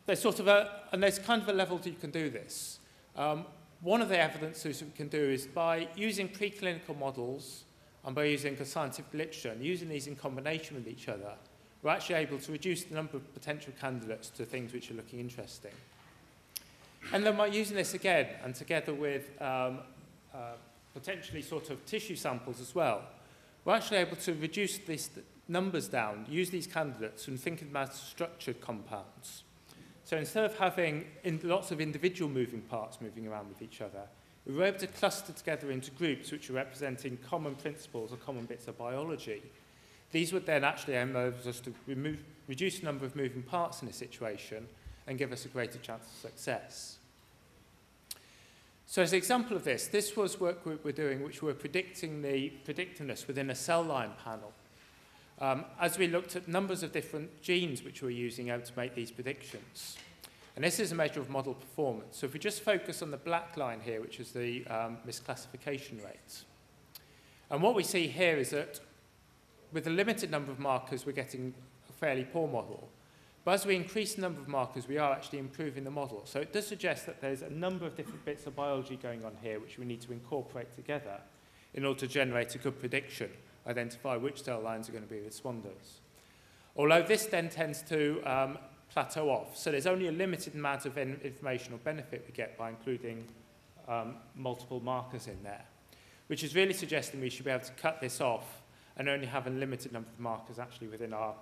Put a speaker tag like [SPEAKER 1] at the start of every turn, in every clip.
[SPEAKER 1] There's sort of and there's kind of a level that you can do this. One of the evidences we can do is by using preclinical models and by using the scientific literature and using these in combination with each other, we're actually able to reduce the number of potential candidates to things which are looking interesting. And then by using this again, and together with potentially sort of tissue samples as well, we're actually able to reduce these numbers down, use these candidates, and think about structured compounds. So instead of having lots of individual moving parts moving around with each other, we were able to cluster together into groups which are representing common principles or common bits of biology. These would then actually enable us to reduce the number of moving parts in a situation and give us a greater chance of success. So as an example of this, this was work we were doing which were predicting the predictiveness within a cell line panel. As we looked at numbers of different genes which we were using to make these predictions. And this is a measure of model performance. So if we just focus on the black line here, which is the misclassification rate. And what we see here is that with a limited number of markers, we're getting a fairly poor model. But as we increase the number of markers, we are actually improving the model. So it does suggest that there's a number of different bits of biology going on here which we need to incorporate together in order to generate a good prediction, identify which cell lines are going to be responders. Although this then tends to plateau off. So there's only a limited amount of information or benefit we get by including multiple markers in there, which is really suggesting we should be able to cut this off and only have a limited number of markers actually within our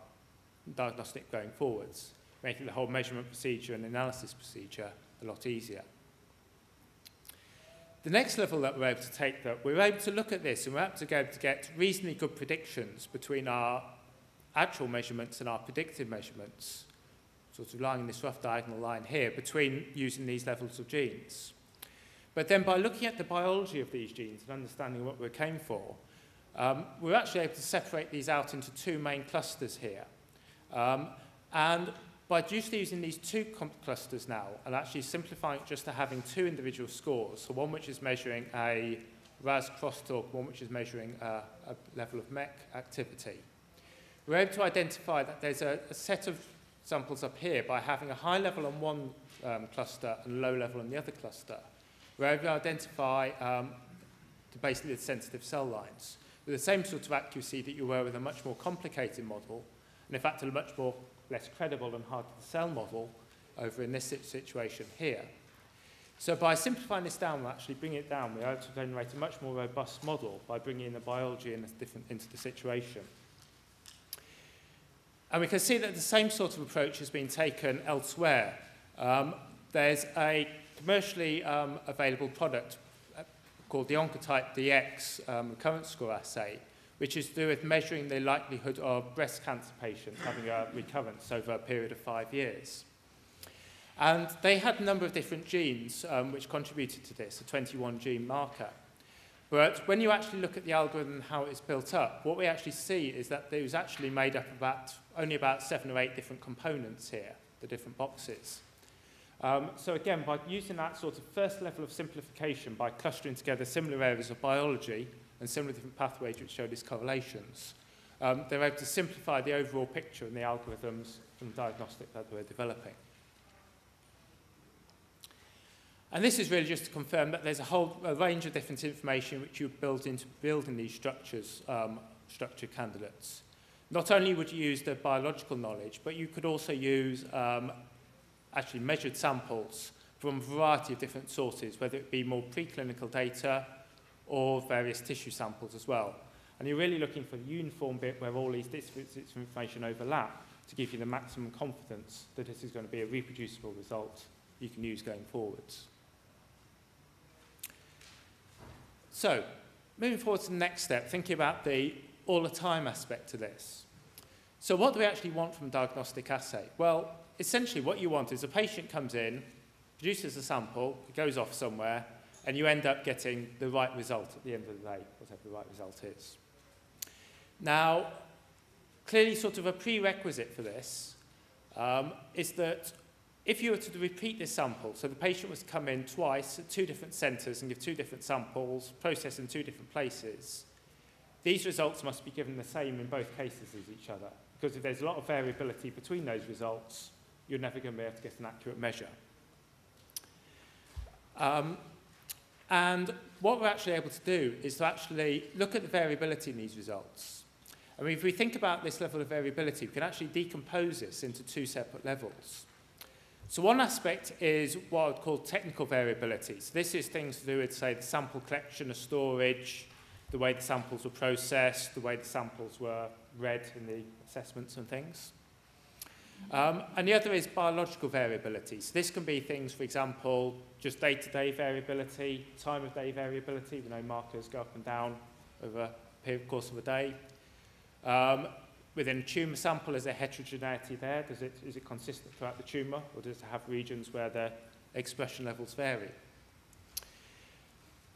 [SPEAKER 1] diagnostic going forwards, making the whole measurement procedure and analysis procedure a lot easier. The next level that we're able to take, that we're able to look at this and we're able to get reasonably good predictions between our actual measurements and our predicted measurements, sort of lying in this rough diagonal line here, between using these levels of genes. But then by looking at the biology of these genes and understanding what we came for, we're actually able to separate these out into two main clusters here. And by just using these two clusters now and actually simplifying it just to having two individual scores, so one which is measuring a RAS crosstalk, one which is measuring a level of MEC activity, we're able to identify that there's a set of samples up here by having a high level on one cluster and a low level on the other cluster. We're able to identify basically the sensitive cell lines with the same sort of accuracy that you were with a much more complicated model, and in fact a much more less credible and harder to sell model over in this situation here. So by simplifying this down, we're actually bringing it down. We're able to generate a much more robust model by bringing in the biology into the situation. And we can see that the same sort of approach has been taken elsewhere. There's a commercially available product called the Oncotype DX recurrence score assay, which is to do with measuring the likelihood of breast cancer patients having a recurrence over a period of 5 years. And they had a number of different genes which contributed to this, a 21 gene marker. But when you actually look at the algorithm and how it's built up, what we actually see is that it was actually made up of only about 7 or 8 different components here, the different boxes. So again, by using that sort of first level of simplification, by clustering together similar areas of biology and similar different pathways which show these correlations, they're able to simplify the overall picture and the algorithms from the diagnostic that we're developing. And this is really just to confirm that there's a range of different information which you build into building these structures, structured candidates. Not only would you use the biological knowledge, but you could also use actually measured samples from a variety of different sources, whether it be more preclinical data or various tissue samples as well. And you're really looking for the uniform bit where all these bits of information overlap to give you the maximum confidence that this is going to be a reproducible result you can use going forwards. So, moving forward to the next step, thinking about the all-the-time aspect to this. So what do we actually want from a diagnostic assay? Well, essentially what you want is a patient comes in, produces a sample, it goes off somewhere, and you end up getting the right result at the end of the day, whatever the right result is. Now, clearly sort of a prerequisite for this is that if you were to repeat this sample, so the patient was to come in twice at 2 different centres and give 2 different samples, processed in 2 different places, these results must be given the same in both cases as each other. Because if there's a lot of variability between those results, you're never going to be able to get an accurate measure. And what we're actually able to do is to actually look at the variability in these results. I mean, if we think about this level of variability, we can actually decompose this into two separate levels. So one aspect is what I would call technical variability. So this is things to do with, say, the sample collection or storage, the way the samples were processed, the way the samples were read in the assessments and things. And the other is biological variability. So this can be things, for example, just day-to-day variability, time-of-day variability. We know markers go up and down over the course of a day. Within a tumour sample, is there heterogeneity there? Is it consistent throughout the tumour, or does it have regions where the expression levels vary?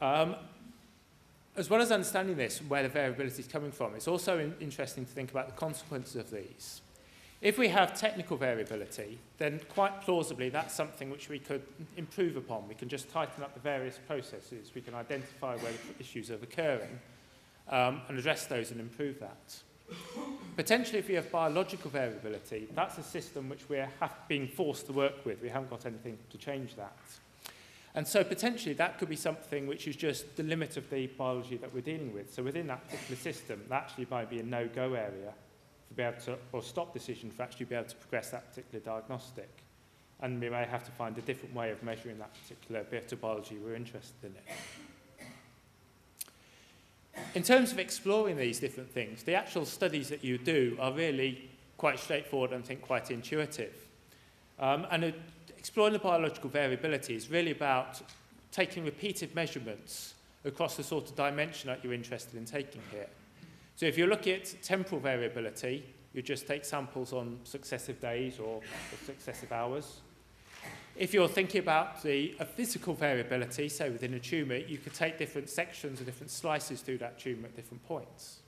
[SPEAKER 1] As well as understanding this, where the variability is coming from, it's also interesting to think about the consequences of these. If we have technical variability, then quite plausibly that's something which we could improve upon. We can just tighten up the various processes. We can identify where the issues are occurring and address those and improve that. Potentially, if we have biological variability, that's a system which we're being forced to work with. We haven't got anything to change that. And so potentially that could be something which is just the limit of the biology that we're dealing with. So within that particular system, that actually might be a no-go area to be able to, or stop decision for actually be able to progress that particular diagnostic. And we may have to find a different way of measuring that particular bit of biology we're interested in it. In terms of exploring these different things, the actual studies that you do are really quite straightforward and I think quite intuitive. Exploring the biological variability is really about taking repeated measurements across the sort of dimension that you're interested in taking here. So if you're looking at temporal variability, you just take samples on successive days or successive hours. If you're thinking about the physical variability, say within a tumour, you could take different sections or different slices through that tumour at different points.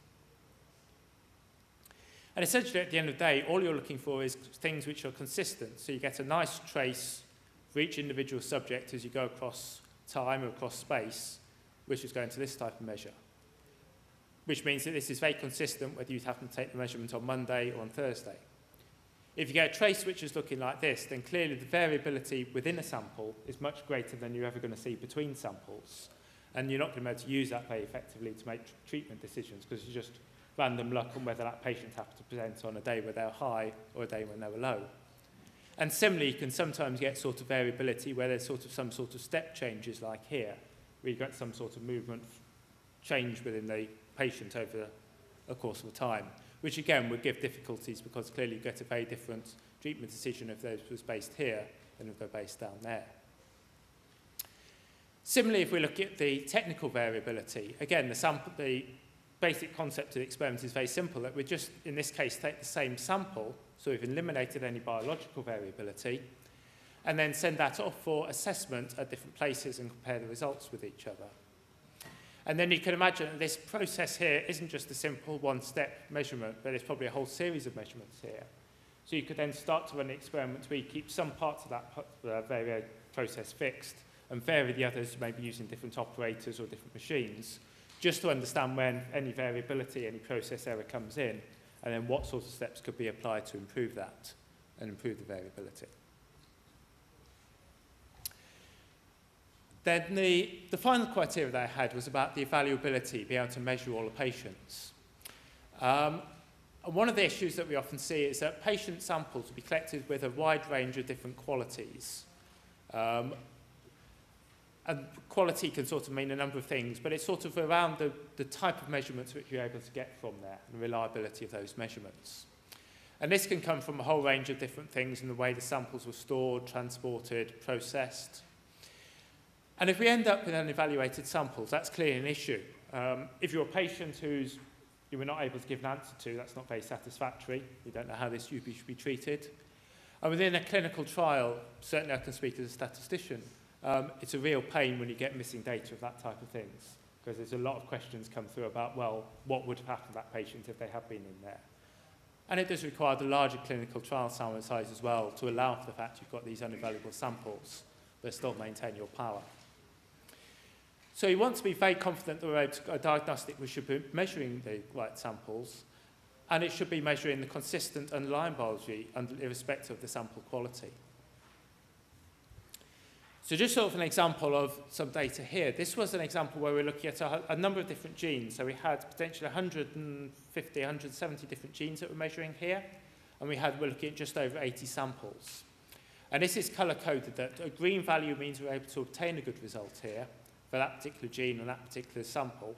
[SPEAKER 1] And essentially, at the end of the day, all you're looking for is things which are consistent. So you get a nice trace for each individual subject as you go across time or across space, which is going to this type of measure. Which means that this is very consistent whether you happen to take the measurement on Monday or on Thursday. If you get a trace which is looking like this, then clearly the variability within a sample is much greater than you're ever going to see between samples. And you're not going to be able to use that very effectively to make treatment decisions because it's just random luck on whether that patient happened to present on a day where they were high or a day when they were low. And similarly, you can sometimes get sort of variability where there's sort of some sort of step changes like here, where you get some sort of movement change within the patient over a course of time, which again would give difficulties because clearly you get a very different treatment decision if those was based here than if they're based down there. Similarly, if we look at the technical variability, again, the basic concept of the experiment is very simple, that we just, in this case, take the same sample, so we've eliminated any biological variability, and then send that off for assessment at different places and compare the results with each other. And then you can imagine that this process here isn't just a simple one-step measurement, but there's probably a whole series of measurements here. So you could then start to run the experiment where you keep some parts of that process fixed and vary the others, maybe using different operators or different machines, just to understand when any variability, any process error comes in, and then what sort of steps could be applied to improve that and improve the variability. Then the final criteria that I had was about the evaluability, being able to measure all the patients. And one of the issues that we often see is that patient samples will be collected with a wide range of different qualities. And quality can sort of mean a number of things, but it's sort of around the type of measurements which you're able to get from there, and the reliability of those measurements. And this can come from a whole range of different things in the way the samples were stored, transported, processed. And if we end up with unevaluated samples, that's clearly an issue. If you're a patient who's you were not able to give an answer to, that's not very satisfactory. You don't know how this should be treated. And within a clinical trial, certainly I can speak as a statistician, it's a real pain when you get missing data of that type of things, because there's a lot of questions come through about, well, what would have happened to that patient if they had been in there? And it does require the larger clinical trial sample size as well to allow for the fact you've got these unevaluable samples, but still maintain your power. So you want to be very confident that we're able to get a diagnostic which should be measuring the right samples, And it should be measuring the consistent underlying biology irrespective of the sample quality. So just sort of an example of some data here. This was an example where we're looking at a number of different genes. So we had potentially 150, 170 different genes that we're measuring here. And we're looking at just over 80 samples. And this is color-coded that a green value means we're able to obtain a good result here for that particular gene and that particular sample.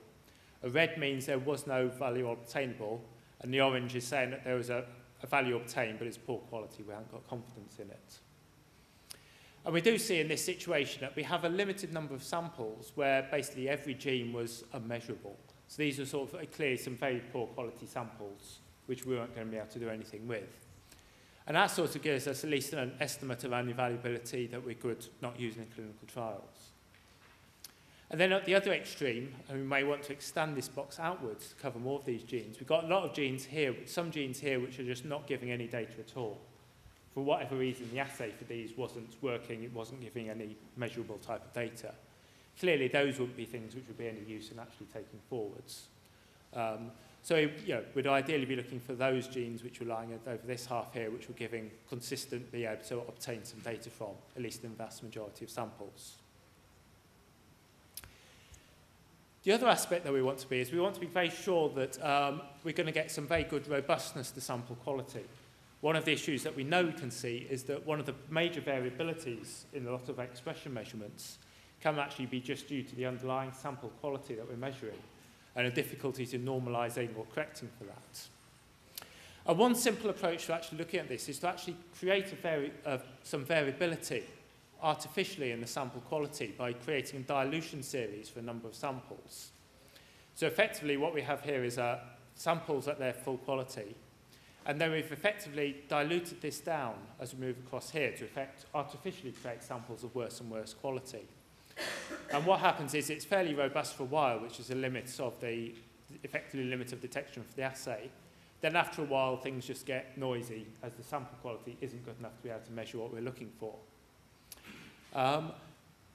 [SPEAKER 1] A red means there was no value obtainable. And the orange is saying that there was a value obtained, but it's poor quality. We haven't got confidence in it. And we do see in this situation that we have a limited number of samples where basically every gene was unmeasurable. So these are sort of clearly some very poor quality samples which we weren't going to be able to do anything with. And that sort of gives us at least an estimate of any valuability that we could not use in clinical trials. And then at the other extreme, and we may want to extend this box outwards to cover more of these genes, we've got a lot of genes here, some genes here which are just not giving any data at all. For whatever reason, the assay for these wasn't working, it wasn't giving any measurable type of data. Clearly, those wouldn't be things which would be any use in actually taking forwards. So we'd ideally be looking for those genes which were lying over this half here, which were giving consistently able to obtain some data from, at least in the vast majority of samples. The other aspect that we want to be is we want to be very sure that we're going to get some very good robustness to sample quality. One of the issues that we know we can see is that one of the major variabilities in a lot of expression measurements can actually be just due to the underlying sample quality that we're measuring and a difficulty to normalizing or correcting for that. And one simple approach to actually looking at this is to actually create some variability artificially in the sample quality by creating a dilution series for a number of samples. So effectively what we have here is samples at their full quality. And then we've effectively diluted this down as we move across here to artificially create samples of worse and worse quality. And what happens is it's fairly robust for a while, which is the limit of the, effectively limit of detection for the assay. Then after a while, things just get noisy as the sample quality isn't good enough to be able to measure what we're looking for.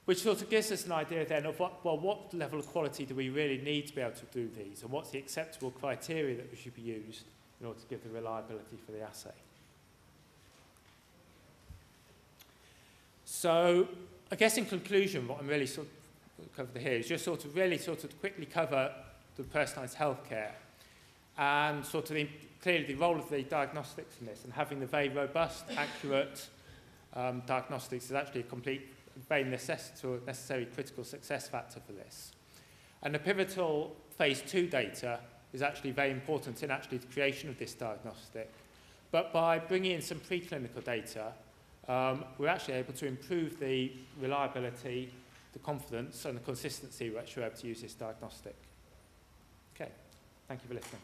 [SPEAKER 1] Which sort of gives us an idea then of what level of quality do we really need to be able to do these, and what's the acceptable criteria that should be used in order to give the reliability for the assay. So I guess in conclusion, what I'm really sort of covered here is just really quickly cover the personalised healthcare and clearly the role of the diagnostics in this, and having the very robust, accurate diagnostics is actually a very necessary critical success factor for this. And the pivotal phase 2 data is actually very important in actually the creation of this diagnostic. But by bringing in some preclinical data, we're actually able to improve the reliability, the confidence, and the consistency which we're able to use this diagnostic. Okay, thank you for listening.